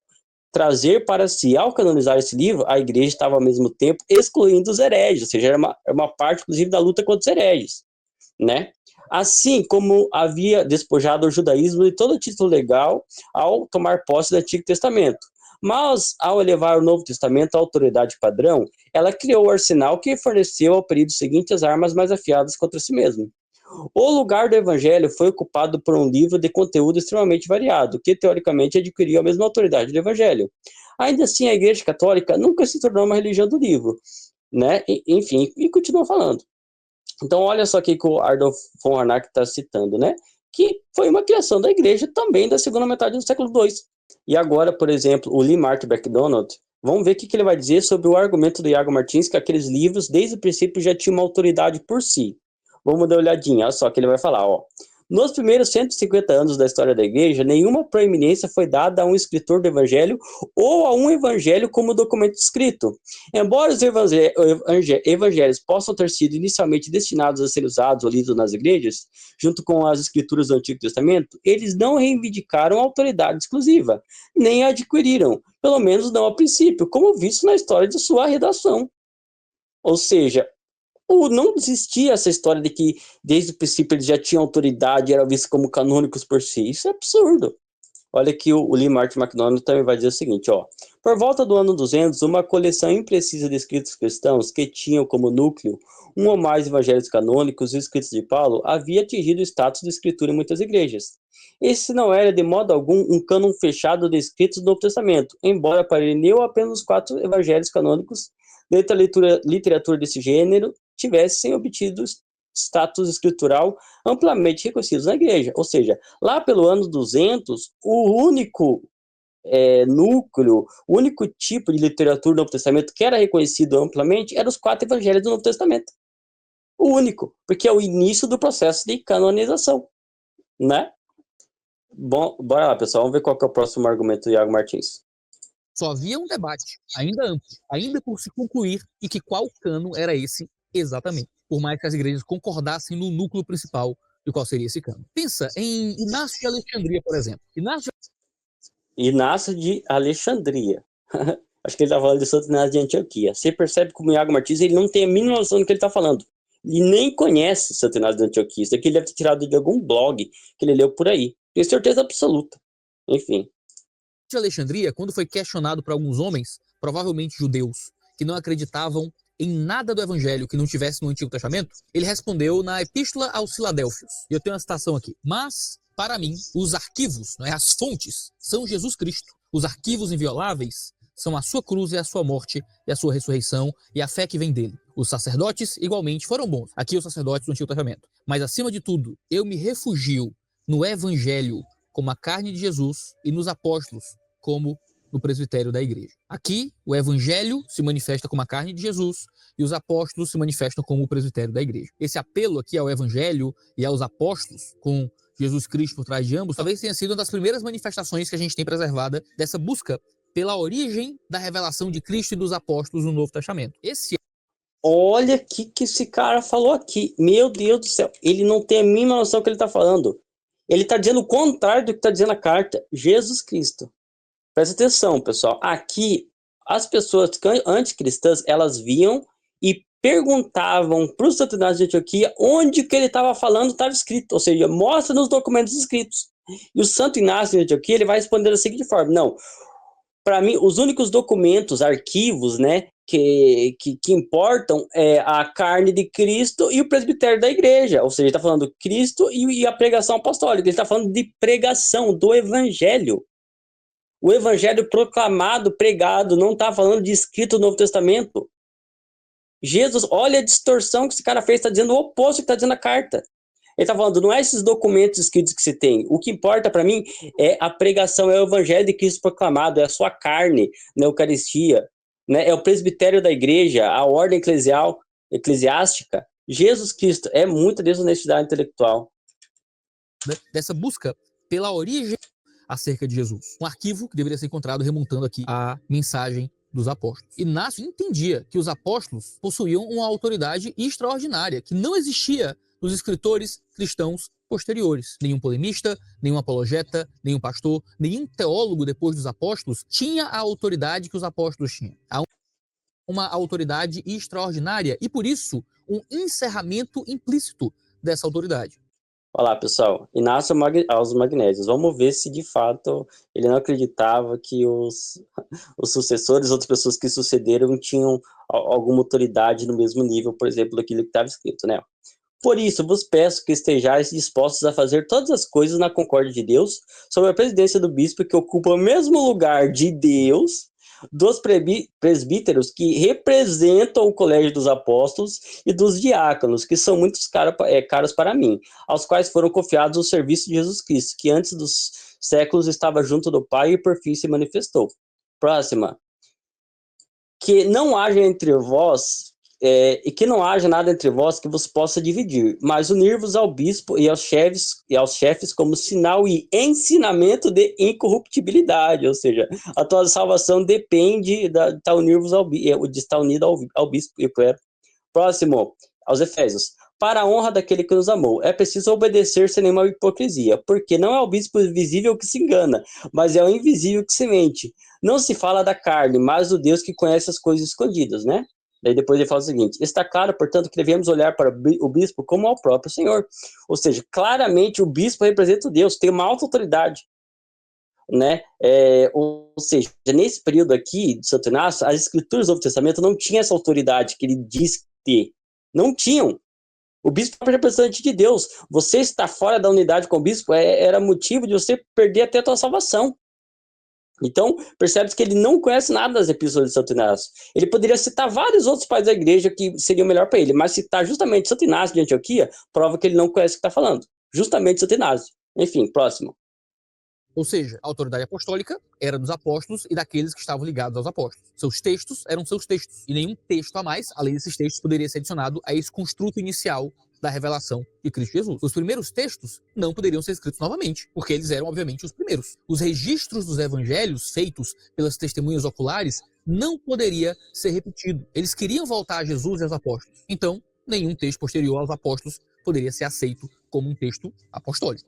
trazer para si, ao canonizar esse livro, a igreja estava ao mesmo tempo excluindo os hereges, ou seja, era uma parte, inclusive, da luta contra os hereges, né? Assim como havia despojado o judaísmo de todo título legal ao tomar posse do Antigo Testamento. Mas, ao elevar o Novo Testamento à autoridade padrão, ela criou o arsenal que forneceu ao período seguinte as armas mais afiadas contra si mesmo. O lugar do Evangelho foi ocupado por um livro de conteúdo extremamente variado, que teoricamente adquiriu a mesma autoridade do Evangelho. Ainda assim, a Igreja Católica nunca se tornou uma religião do livro, né? Enfim, e continua falando. Então, olha só aqui que o Adolf von Harnack está citando, né? Que foi uma criação da Igreja também da segunda metade do século II. E agora, por exemplo, o Lee Martin MacDonald, vamos ver o que ele vai dizer sobre o argumento do Iago Martins, que aqueles livros, desde o princípio, já tinham uma autoridade por si. Vamos dar uma olhadinha, olha só o que ele vai falar, ó. Nos primeiros 150 anos da história da igreja, nenhuma proeminência foi dada a um escritor do evangelho ou a um evangelho como documento escrito. Embora os evangelhos possam ter sido inicialmente destinados a ser usados ou lidos nas igrejas, junto com as escrituras do Antigo Testamento, eles não reivindicaram autoridade exclusiva, nem a adquiriram, pelo menos não a princípio, como visto na história de sua redação. Ou seja, não existia essa história de que desde o princípio eles já tinham autoridade e eram vistos como canônicos por si. Isso é absurdo. Olha aqui o Lee Martin MacDonald também vai dizer o seguinte, ó. Por volta do ano 200, uma coleção imprecisa de escritos cristãos que tinham como núcleo um ou mais evangelhos canônicos e escritos de Paulo havia atingido o status de escritura em muitas igrejas. Esse não era de modo algum um cânon fechado de escritos do Novo Testamento, embora para Ireneu apenas 4 evangelhos canônicos dentro da literatura desse gênero tivessem obtido status escritural amplamente reconhecidos na igreja. Ou seja, lá pelo ano 200, o único núcleo, o único tipo de literatura do Novo Testamento que era reconhecido amplamente eram os 4 evangelhos do Novo Testamento. O único, porque é o início do processo de canonização, né? Bom, bora lá, pessoal, vamos ver qual que é o próximo argumento do Iago Martins. Só havia um debate, ainda amplo, ainda por se concluir, e que qual cano era esse Exatamente. Por mais que as igrejas concordassem no núcleo principal de qual seria esse cânone. Pensa em Inácio de Alexandria, por exemplo. Inácio de Alexandria. Acho que ele está falando de Santo Inácio de Antioquia. Você percebe como o Iago Martins ele não tem a mínima noção do que ele está falando. E nem conhece Santo Inácio de Antioquia. Isso aqui ele deve ter tirado de algum blog que ele leu por aí. Tenho certeza absoluta. Enfim. De Alexandria, quando foi questionado por alguns homens, provavelmente judeus, que não acreditavam em nada do evangelho que não tivesse no Antigo Testamento, ele respondeu na Epístola aos Filadélfios. E eu tenho uma citação aqui. Mas, para mim, os arquivos, as fontes, são Jesus Cristo. Os arquivos invioláveis são a sua cruz e a sua morte e a sua ressurreição e a fé que vem dele. Os sacerdotes, igualmente, foram bons. Aqui os sacerdotes do Antigo Testamento. Mas, acima de tudo, eu me refugio no evangelho como a carne de Jesus e nos apóstolos como no presbitério da igreja. Aqui, o evangelho se manifesta como a carne de Jesus e os apóstolos se manifestam como o presbitério da igreja. Esse apelo aqui ao evangelho e aos apóstolos, com Jesus Cristo por trás de ambos, talvez tenha sido uma das primeiras manifestações que a gente tem preservada dessa busca pela origem da revelação de Cristo e dos apóstolos no Novo Testamento. Olha o que esse cara falou aqui. Meu Deus do céu. Ele não tem a mínima noção do que ele está falando. Ele está dizendo o contrário do que está dizendo a carta. Jesus Cristo. Presta atenção, pessoal. Aqui, as pessoas anticristãs, elas viam e perguntavam para o Santo Inácio de Antioquia onde o que ele estava falando estava escrito. Ou seja, mostra nos documentos escritos. E o Santo Inácio de Antioquia, ele vai responder da seguinte forma. Não, para mim, os únicos documentos, arquivos, né, que importam é a carne de Cristo e o presbitério da igreja. Ou seja, ele está falando Cristo e a pregação apostólica. Ele está falando de pregação do evangelho. O evangelho proclamado, pregado, não está falando de escrito no Novo Testamento. Jesus, olha a distorção que esse cara fez, está dizendo o oposto que está dizendo a carta. Ele está falando, não é esses documentos escritos que se tem. O que importa para mim é a pregação, é o evangelho de Cristo proclamado, é a sua carne na Eucaristia, né? É o presbitério da igreja, a ordem eclesiástica. Jesus Cristo é muita desonestidade intelectual. Dessa busca pela origem acerca de Jesus. Um arquivo que deveria ser encontrado remontando aqui a mensagem dos apóstolos. Inácio entendia que os apóstolos possuíam uma autoridade extraordinária, que não existia nos escritores cristãos posteriores. Nenhum polemista, nenhum apologeta, nenhum pastor, nenhum teólogo depois dos apóstolos tinha a autoridade que os apóstolos tinham. Há uma autoridade extraordinária e, por isso, um encerramento implícito dessa autoridade. Olá, pessoal. Inácio aos Magnésios. Vamos ver se, de fato, ele não acreditava que os sucessores, outras pessoas que sucederam, tinham alguma autoridade no mesmo nível, por exemplo, daquilo que estava escrito, né? Por isso, vos peço que estejais dispostos a fazer todas as coisas na concórdia de Deus, sob a presidência do bispo que ocupa o mesmo lugar de Deus, dos presbíteros que representam o colégio dos apóstolos e dos diáconos, que são muito caros para mim, aos quais foram confiados o serviço de Jesus Cristo, que antes dos séculos estava junto do Pai e por fim se manifestou. Próxima. Que não haja entre vós e que não haja nada entre vós que vos possa dividir, mas unir-vos ao bispo e aos chefes como sinal e ensinamento de incorruptibilidade, ou seja, a tua salvação depende de estar unido ao bispo e clero. Próximo, aos Efésios. Para a honra daquele que nos amou, é preciso obedecer sem nenhuma hipocrisia, porque não é o bispo visível que se engana, mas é o invisível que se mente. Não se fala da carne, mas do Deus que conhece as coisas escondidas, né? Daí depois ele fala o seguinte: está claro, portanto, que devemos olhar para o bispo como ao próprio Senhor. Ou seja, claramente o bispo representa Deus, tem uma alta autoridade, né? Ou seja, nesse período aqui de Santo Inácio, as escrituras do Novo Testamento não tinham essa autoridade que ele diz ter. Não tinham. O bispo é o representante de Deus. Você estar fora da unidade com o bispo era motivo de você perder até a tua salvação. Então, percebe-se que ele não conhece nada das epístolas de Santo Inácio. Ele poderia citar vários outros pais da igreja que seriam melhor para ele, mas citar justamente Santo Inácio de Antioquia prova que ele não conhece o que está falando. Justamente Santo Inácio. Enfim, próximo. Ou seja, a autoridade apostólica era dos apóstolos e daqueles que estavam ligados aos apóstolos. Seus textos eram seus textos. E nenhum texto a mais, além desses textos, poderia ser adicionado a esse construto inicial da revelação de Cristo Jesus. Os primeiros textos não poderiam ser escritos novamente, porque eles eram, obviamente, os primeiros. Os registros dos evangelhos feitos pelas testemunhas oculares não poderia ser repetido. Eles queriam voltar a Jesus e aos apóstolos. Então, nenhum texto posterior aos apóstolos poderia ser aceito como um texto apostólico.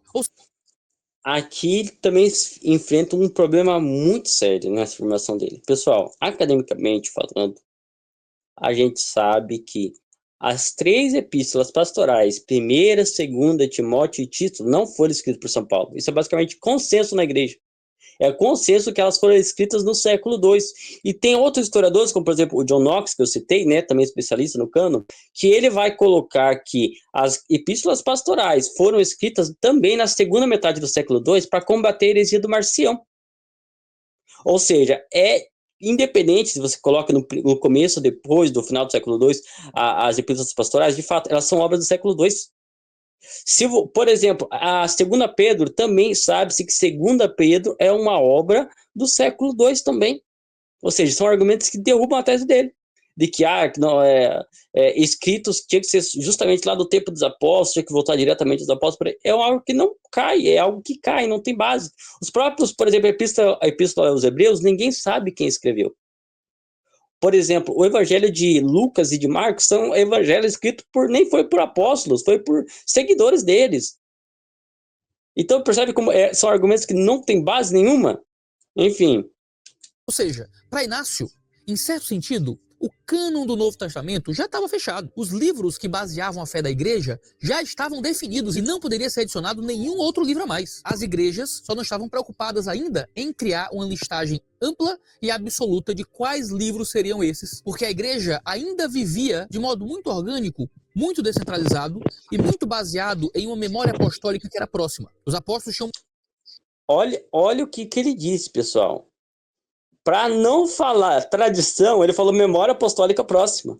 Aqui também enfrenta um problema muito sério nessa formação dele. Pessoal, academicamente falando, a gente sabe que as 3 epístolas pastorais, primeira, segunda, Timóteo e Tito, não foram escritas por São Paulo. Isso é basicamente consenso na igreja. É consenso que elas foram escritas no século II. E tem outros historiadores, como por exemplo o John Knox, que eu citei, né, também especialista no cânon, que ele vai colocar que as epístolas pastorais foram escritas também na segunda metade do século II para combater a heresia do Marcião. Ou seja, independente se você coloca no começo ou depois do final do século II as epístolas pastorais, de fato, elas são obras do século II. Por exemplo, a Segunda Pedro também sabe-se que Segunda Pedro é uma obra do século II também. Ou seja, são argumentos que derrubam a tese dele. De que não, escritos tinha que ser justamente lá do tempo dos apóstolos, tinha que voltar diretamente dos apóstolos. É algo que não cai, é algo que cai, não tem base. Os próprios, por exemplo, a epístola aos Hebreus, ninguém sabe quem escreveu. Por exemplo, o evangelho de Lucas e de Marcos são evangelhos escritos nem foi por apóstolos, foi por seguidores deles. Então, percebe como são argumentos que não têm base nenhuma? Enfim. Ou seja, para Inácio, em certo sentido, o cânon do Novo Testamento já estava fechado. Os livros que baseavam a fé da igreja já estavam definidos e não poderia ser adicionado nenhum outro livro a mais. As igrejas só não estavam preocupadas ainda em criar uma listagem ampla e absoluta de quais livros seriam esses, porque a igreja ainda vivia de modo muito orgânico, muito descentralizado e muito baseado em uma memória apostólica que era próxima. Os apóstolos tinham... Olha o que ele disse, pessoal. Para não falar tradição, ele falou memória apostólica próxima.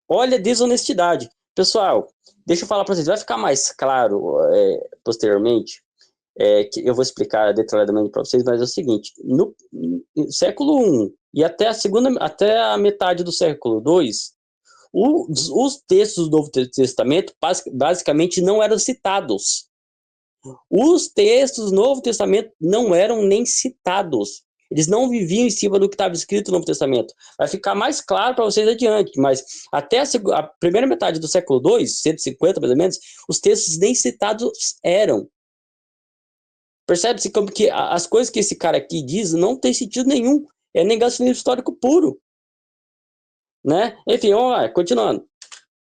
Olha a desonestidade. Pessoal, deixa eu falar para vocês, vai ficar mais claro posteriormente, que eu vou explicar detalhadamente para vocês, mas é o seguinte, no século I e até a metade do século II, os textos do Novo Testamento basicamente não eram citados. Os textos do Novo Testamento não eram nem citados. Eles não viviam em cima do que estava escrito no Novo Testamento. Vai ficar mais claro para vocês adiante, mas até a primeira metade do século II, 150 mais ou menos, os textos nem citados eram. Percebe-se como que as coisas que esse cara aqui diz não tem sentido nenhum. É negacionismo histórico puro. Né? Enfim, vamos lá, continuando.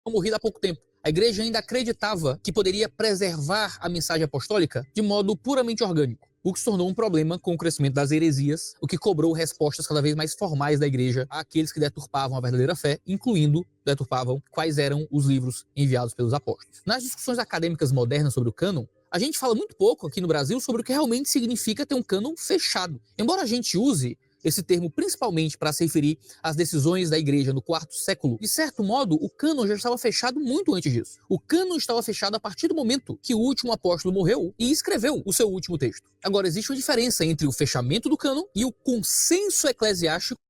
Morrido há pouco tempo. A igreja ainda acreditava que poderia preservar a mensagem apostólica de modo puramente orgânico, o que se tornou um problema com o crescimento das heresias, o que cobrou respostas cada vez mais formais da igreja àqueles que deturpavam a verdadeira fé, incluindo deturpavam quais eram os livros enviados pelos apóstolos. Nas discussões acadêmicas modernas sobre o cânon, a gente fala muito pouco aqui no Brasil sobre o que realmente significa ter um cânon fechado. Embora a gente use esse termo principalmente para se referir às decisões da igreja no quarto século, de certo modo, o cânon já estava fechado muito antes disso. O cânon estava fechado a partir do momento que o último apóstolo morreu e escreveu o seu último texto. Agora, existe uma diferença entre o fechamento do cânon e o consenso eclesiástico.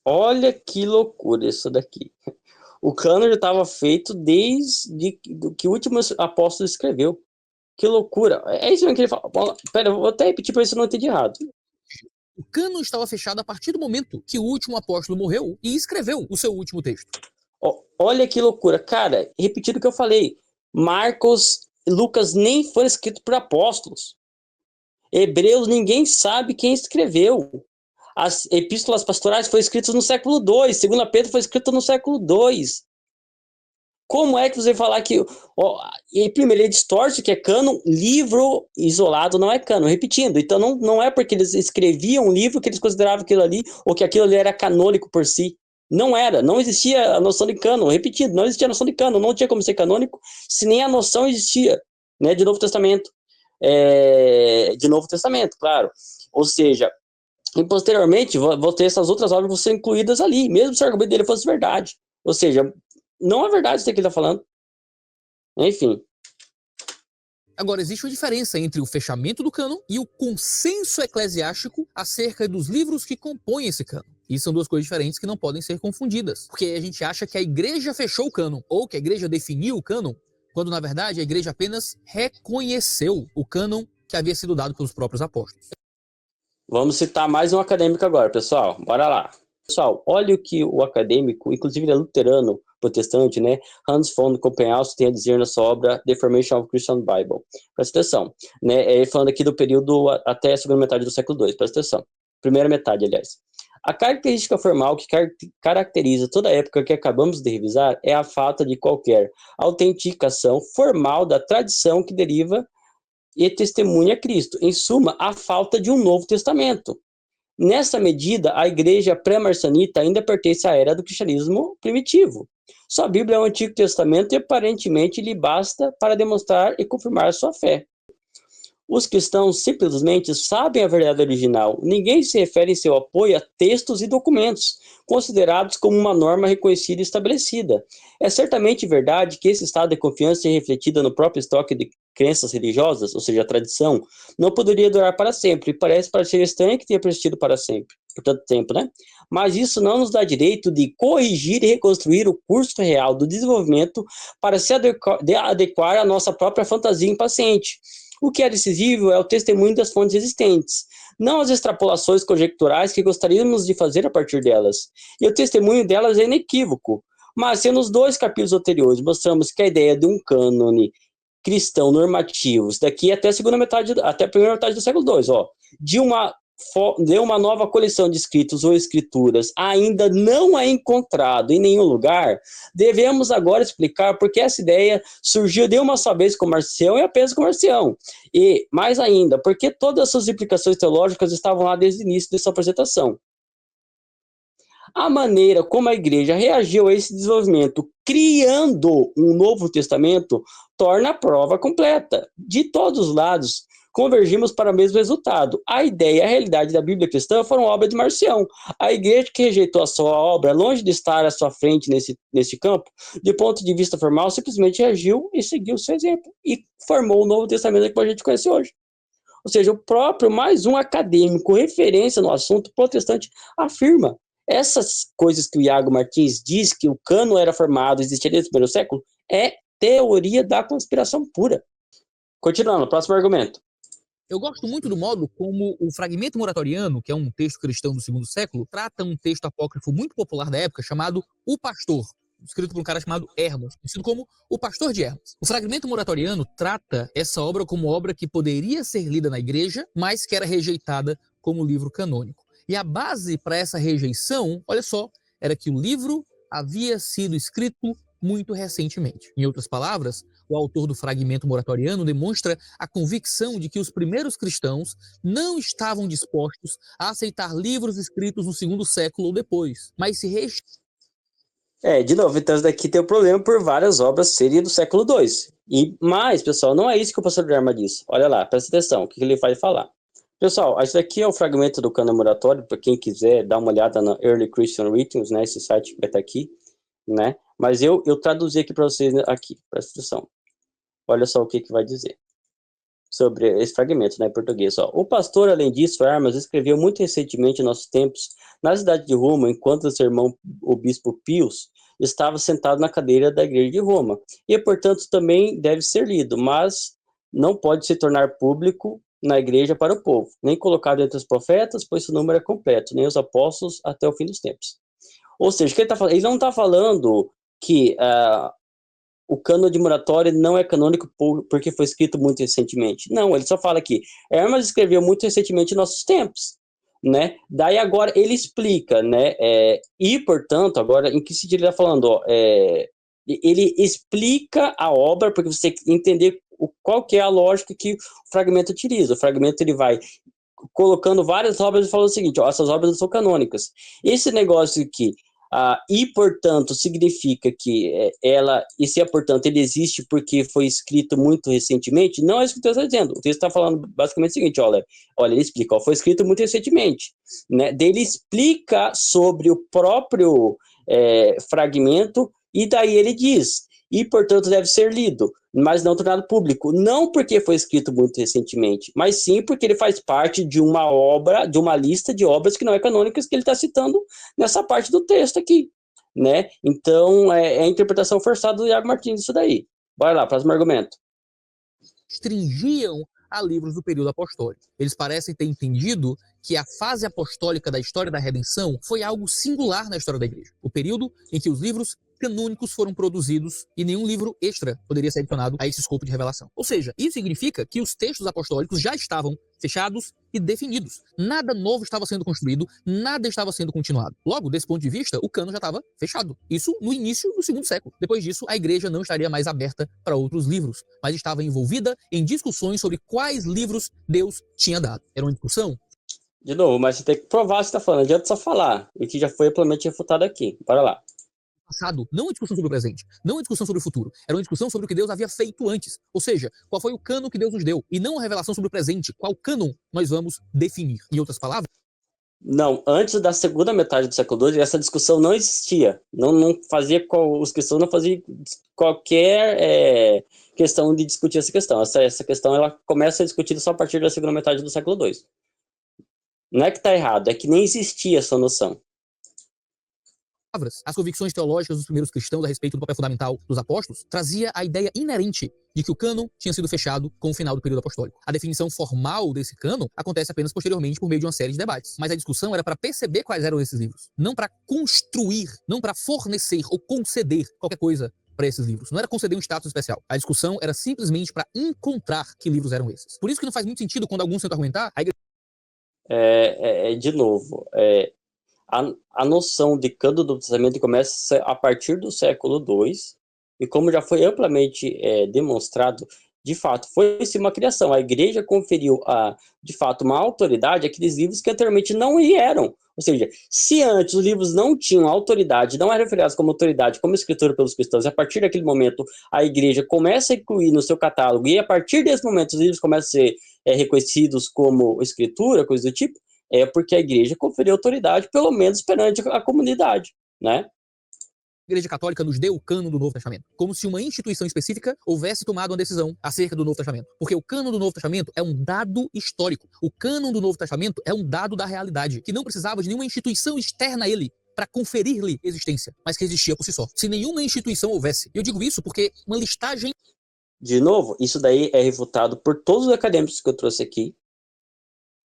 Olha que loucura isso daqui. O cânon já estava feito desde que o último apóstolo escreveu. Que loucura. É isso mesmo que ele fala. Pera, eu vou até repetir para ver se eu não entendi errado. O cânon estava fechado a partir do momento que o último apóstolo morreu e escreveu o seu último texto. Olha que loucura. Cara, repetindo o que eu falei. Marcos, Lucas nem foram escritos por apóstolos. Hebreus, ninguém sabe quem escreveu. As epístolas pastorais foram escritas no século II. Segunda Pedro foi escrita no século II. Como é que você vai falar que... primeiro, ele distorce que é cânon, livro isolado não é cânon. Repetindo, então não é porque eles escreviam um livro que eles consideravam aquilo ali, ou que aquilo ali era canônico por si. Não era, não existia a noção de cânon. Repetindo, não existia a noção de cânon, não tinha como ser canônico, se nem a noção existia, né, de Novo Testamento. De Novo Testamento, claro. Ou seja, e posteriormente, vou ter essas outras obras vão ser incluídas ali, mesmo se o argumento dele fosse verdade. Ou seja, não é verdade isso que ele está falando. Enfim. Agora, existe uma diferença entre o fechamento do cânon e o consenso eclesiástico acerca dos livros que compõem esse cânon. E são duas coisas diferentes que não podem ser confundidas, porque a gente acha que a igreja fechou o cânon, ou que a igreja definiu o cânon, quando na verdade a igreja apenas reconheceu o cânon que havia sido dado pelos próprios apóstolos. Vamos citar mais um acadêmico agora, pessoal. Bora lá. Pessoal, olha o que o acadêmico, inclusive ele é luterano, protestante, né? Hans von Copenhaus tem a dizer na sua obra The Formation of Christian Bible. Presta atenção, né? Ele falando aqui do período até a segunda metade do século II. Presta atenção. Primeira metade, aliás. A característica formal que caracteriza toda a época que acabamos de revisar é a falta de qualquer autenticação formal da tradição que deriva e testemunha Cristo. Em suma, a falta de um Novo Testamento. Nessa medida, a igreja pré-marcionita ainda pertence à era do cristianismo primitivo. Sua Bíblia é o Antigo Testamento e aparentemente lhe basta para demonstrar e confirmar sua fé. Os cristãos simplesmente sabem a verdade original. Ninguém se refere em seu apoio a textos e documentos, considerados como uma norma reconhecida e estabelecida. É certamente verdade que esse estado de confiança refletida no próprio estoque de crenças religiosas, ou seja, a tradição, não poderia durar para sempre, e parece parecer estranho que tenha persistido para sempre, por tanto tempo, né? Mas isso não nos dá direito de corrigir e reconstruir o curso real do desenvolvimento para se adequar à nossa própria fantasia impaciente. O que é decisivo é o testemunho das fontes existentes, não as extrapolações conjecturais que gostaríamos de fazer a partir delas. E o testemunho delas é inequívoco. Mas se nos 2 capítulos anteriores mostramos que a ideia de um cânone cristão normativo, daqui até até a primeira metade do século II, de uma nova coleção de escritos ou escrituras ainda não é encontrado em nenhum lugar, devemos agora explicar por que essa ideia surgiu de uma só vez com Marcião e apenas com Marcião. E, mais ainda, porque todas as suas implicações teológicas estavam lá desde o início de sua apresentação. A maneira como a igreja reagiu a esse desenvolvimento, criando um Novo Testamento, torna a prova completa. De todos os lados, convergimos para o mesmo resultado. A ideia e a realidade da Bíblia cristã foram obra de Marcião. A igreja que rejeitou a sua obra, longe de estar à sua frente nesse campo, de ponto de vista formal, simplesmente reagiu e seguiu o seu exemplo. E formou o Novo Testamento que a gente conhece hoje. Ou seja, o próprio, mais um acadêmico, referência no assunto protestante, afirma essas coisas que o Iago Martins diz, que o cano era formado, existia desde o primeiro século, é teoria da conspiração pura. Continuando, próximo argumento. Eu gosto muito do modo como o Fragmento Moratoriano, que é um texto cristão do segundo século, trata um texto apócrifo muito popular da época chamado O Pastor, escrito por um cara chamado Hermas, conhecido como o Pastor de Hermas. O Fragmento Moratoriano trata essa obra como obra que poderia ser lida na igreja, mas que era rejeitada como livro canônico. E a base para essa rejeição, olha só, era que o livro havia sido escrito muito recentemente. Em outras palavras, o autor do Fragmento Moratoriano demonstra a convicção de que os primeiros cristãos não estavam dispostos a aceitar livros escritos no segundo século ou depois, mas se de novo, então isso daqui tem o problema por várias obras serem do século II. Mas, pessoal, não é isso que o pastor Lerma disse. Olha lá, presta atenção, o que ele vai falar. Pessoal, isso daqui é o fragmento do Cânon Moratório, para quem quiser dar uma olhada na Early Christian Writings, né, esse site vai estar aqui, né, mas eu traduzi aqui para vocês, aqui, presta atenção. Olha só o que vai dizer sobre esse fragmento, né, em português. Ó. O pastor, além disso, Hermas, escreveu muito recentemente, em nossos tempos, na cidade de Roma, enquanto seu irmão, o bispo Pius, estava sentado na cadeira da igreja de Roma, e, portanto, também deve ser lido, mas não pode se tornar público na igreja para o povo, nem colocado entre os profetas, pois seu número é completo, nem os apóstolos até o fim dos tempos. Ou seja, o que ele tá falando? Ele não está falando que o cânon de Moratório não é canônico porque foi escrito muito recentemente. Não, ele só fala que Hermas escreveu muito recentemente em nossos tempos, né? Daí agora ele explica, né? E, portanto, agora, em que sentido ele está falando? Ele explica a obra, porque você tem que entender qual que é a lógica que o fragmento utiliza. O fragmento ele vai colocando várias obras e falando o seguinte, essas obras não são canônicas. Esse negócio aqui, e portanto significa que portanto ele existe porque foi escrito muito recentemente, não é isso que o texto está dizendo. O texto está falando basicamente o seguinte, olha, ele explica, foi escrito muito recentemente, né? Ele explica sobre o próprio fragmento e daí ele diz, e portanto deve ser lido. mas não tornado público. Não porque foi escrito muito recentemente, mas sim porque ele faz parte de uma obra, de uma lista de obras que não é canônicas que ele está citando nessa parte do texto aqui, né? Então, é a interpretação forçada do Iago Martins isso daí. Bora lá, próximo argumento. Restringiam a livros do período apostólico. Eles parecem ter entendido que a fase apostólica da história da redenção foi algo singular na história da igreja. O período em que os livros canônicos foram produzidos e nenhum livro extra poderia ser adicionado a esse escopo de revelação. Ou seja, isso significa que os textos apostólicos já estavam fechados e definidos. Nada novo estava sendo construído, nada estava sendo continuado. Logo, desse ponto de vista, o cano já estava fechado. Isso no início do segundo século. Depois disso, a igreja não estaria mais aberta para outros livros, mas estava envolvida em discussões sobre quais livros Deus tinha dado. Era uma discussão. De novo, mas você tem que provar o que você está falando, não adianta só falar, e que já foi amplamente refutado aqui. Bora lá. Passado, não uma discussão sobre o presente, não uma discussão sobre o futuro, era uma discussão sobre o que Deus havia feito antes, ou seja, qual foi o cânon que Deus nos deu, e não uma revelação sobre o presente, qual cânon nós vamos definir. Em outras palavras, não, antes da segunda metade do século II, essa discussão não existia. Não fazia, os cristãos não faziam qualquer questão de discutir essa questão. Essa questão ela começa a ser discutida só a partir da segunda metade do século II. Não é que está errado, é que nem existia essa noção. as convicções teológicas dos primeiros cristãos a respeito do papel fundamental dos apóstolos trazia a ideia inerente de que o cânon tinha sido fechado com o final do período apostólico. A definição formal desse cânon acontece apenas posteriormente por meio de uma série de debates. Mas a discussão era para perceber quais eram esses livros, não para construir, não para fornecer ou conceder qualquer coisa para esses livros. Não era conceder um status especial. A discussão era simplesmente para encontrar que livros eram esses. Por isso que não faz muito sentido quando alguns tentam argumentar, a igreja... De novo, a noção de cânon do Novo Testamento começa a partir do século II, e como já foi amplamente demonstrado, de fato, foi-se uma criação. A igreja conferiu, de fato, uma autoridade àqueles livros que anteriormente não eram. Ou seja, se antes os livros não tinham autoridade, não eram referidos como autoridade, como escritura pelos cristãos, e a partir daquele momento a igreja começa a incluir no seu catálogo, e a partir desse momento os livros começam a ser reconhecidos como escritura, coisa do tipo, é porque a igreja conferiu autoridade, pelo menos perante a comunidade, né? A Igreja Católica nos deu o cânon do Novo Testamento, como se uma instituição específica houvesse tomado uma decisão acerca do Novo Testamento. Porque o cânon do Novo Testamento é um dado histórico. O cânon do Novo Testamento é um dado da realidade, que não precisava de nenhuma instituição externa a ele para conferir-lhe existência, mas que existia por si só. Se nenhuma instituição houvesse. Eu digo isso porque uma listagem... De novo, isso daí é refutado por todos os acadêmicos que eu trouxe aqui.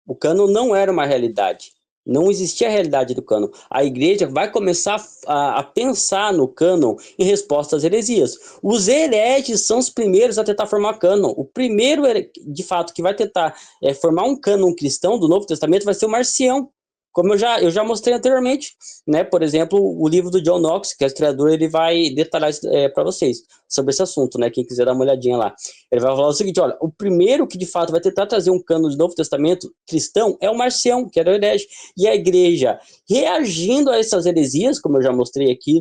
O cânon não era uma realidade. Não existia a realidade do cânon. A igreja vai começar a pensar no cânon em resposta às heresias. Os hereges são os primeiros a tentar formar cânon. O primeiro, de fato, que vai tentar formar um cânon cristão do Novo Testamento vai ser o Marcião. Como eu já mostrei anteriormente, né? Por exemplo, o livro do John Knox, que é historiador, ele vai detalhar para vocês sobre esse assunto, né? Quem quiser dar uma olhadinha lá. Ele vai falar o seguinte, olha, o primeiro que de fato vai tentar trazer um cânon do Novo Testamento cristão é o Marcião, que era o herege. E a igreja, reagindo a essas heresias, como eu já mostrei aqui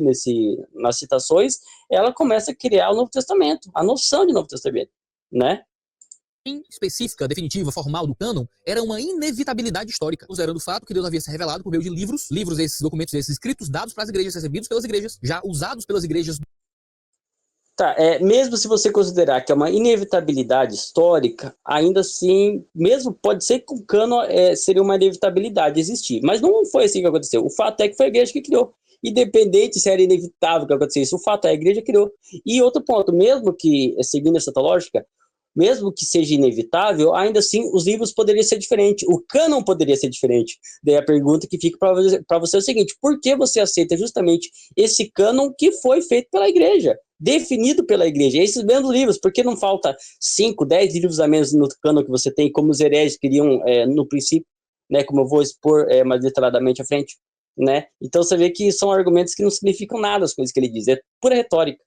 nas citações, ela começa a criar o Novo Testamento, a noção de Novo Testamento, né? específica, definitiva, formal do cânon, era uma inevitabilidade histórica, considerando o fato que Deus havia se revelado por meio de livros, esses documentos, esses escritos dados para as igrejas, recebidos pelas igrejas, já usados pelas igrejas. Tá, mesmo se você considerar que é uma inevitabilidade histórica, ainda assim, mesmo pode ser que o cânon seria uma inevitabilidade existir, mas não foi assim que aconteceu. O fato é que foi a igreja que criou. Independente se era inevitável que acontecesse, o fato é a igreja criou. E outro ponto, mesmo que, seguindo essa lógica, mesmo que seja inevitável, ainda assim os livros poderiam ser diferentes, o cânon poderia ser diferente. Daí a pergunta que fica para você é o seguinte, por que você aceita justamente esse cânon que foi feito pela igreja, definido pela igreja, esses mesmos livros, por que não falta 5, 10 livros a menos no cânon que você tem, como os hereges queriam no princípio, né, como eu vou expor mais detalhadamente à frente, né? Então você vê que são argumentos que não significam nada as coisas que ele diz, é pura retórica.